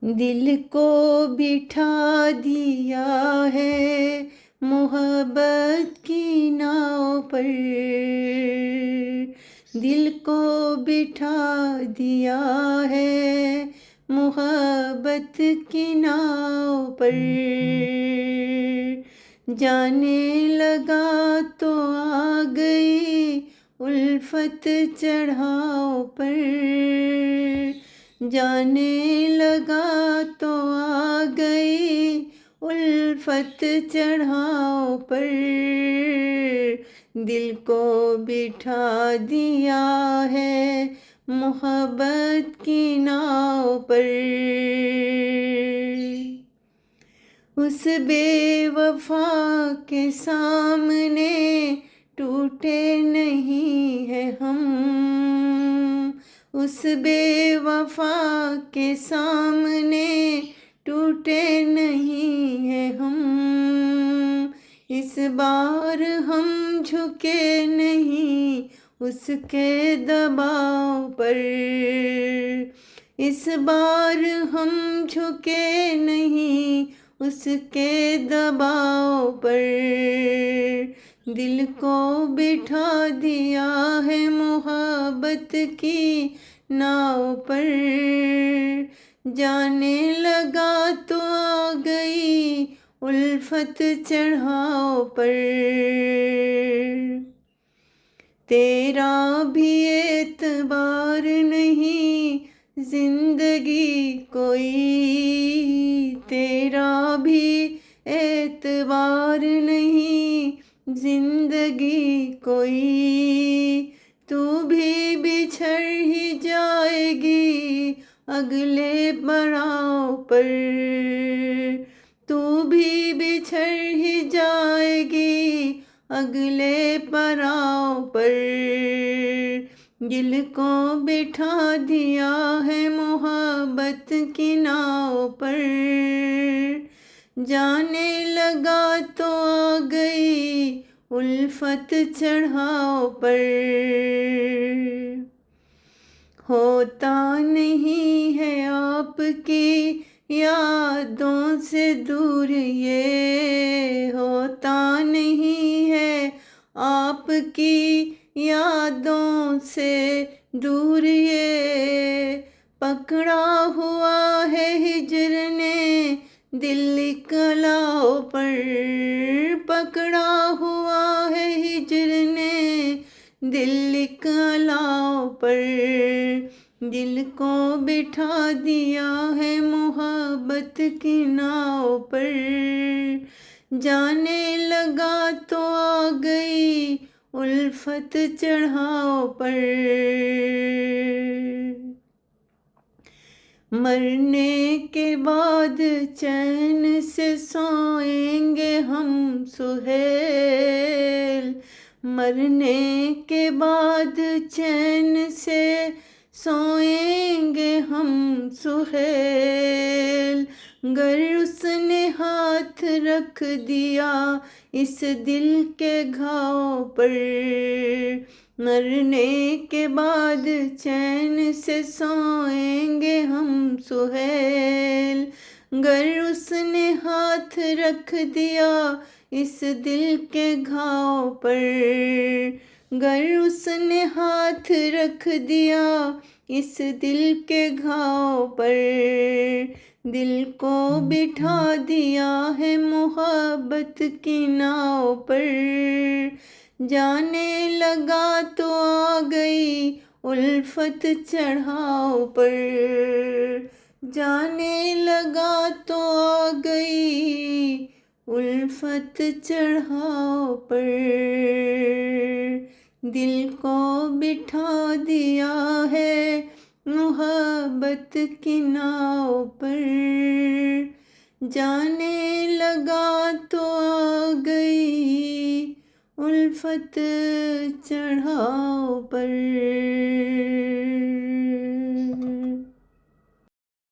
दिल को बिठा दिया है मोहब्बत की नाव पर। दिल को बिठा दिया है मोहब्बत की नाव पर। जाने लगा तो आ गई उल्फत चढ़ाव पर। जाने लगा तो आ गई उल्फत चढ़ाव पर। दिल को बिठा दिया है मोहब्बत की नाव पर। उस बेवफा के सामने टूटे नहीं है हम। उस बेवफा के सामने टूटे नहीं है हम। इस बार हम झुके नहीं उसके दबाव पर। इस बार हम झुके नहीं उसके दबाव पर। दिल को बिठा दिया है मोहब्बत की नाव पर। जाने लगा तो आ गई उल्फत चढ़ाव पर। तेरा भी एतबार नहीं जिंदगी कोई। तेरा भी एतबार नहीं जिंदगी कोई। तू भी बिछड़ ही जाएगी अगले पड़ाव पर। तू भी बिछड़ ही जाएगी अगले पड़ाव पर। दिल को बिठा दिया है मोहब्बत की नाव पर। जाने लगा तो आ गई उल्फत चढ़ाव पर। होता नहीं है आपकी यादों से दूर ये। होता नहीं है आपकी यादों से दूर ये। पकड़ा हुआ है हिज्र ने दिल कलाओं पर। पकड़ा हुआ है हिज्र ने दिल कलाओं पर। दिल को बिठा दिया है मोहब्बत की नाव पर। जाने लगा तो आ गई उल्फत चढ़ाव पर। मरने के बाद चैन से सोएंगे हम सुहेल। मरने के बाद चैन से सोएंगे हम सुहेल। गर उसने हाथ रख दिया इस दिल के घाव पर। मरने के बाद चैन से सोएंगे हम सुहेल। गर उसने हाथ रख दिया इस दिल के घाव पर। गर उसने हाथ रख दिया इस दिल के घाव पर। दिल को बिठा दिया है मोहब्बत की नाव पर। जाने लगा तो आ गई उल्फत चढ़ाव पर। जाने लगा तो आ गई उल्फत चढ़ाव पर। दिल को बिठा दिया है मोहब्बत की नाव पर। जाने लगा तो आ गई उल्फत चढ़ाव पर।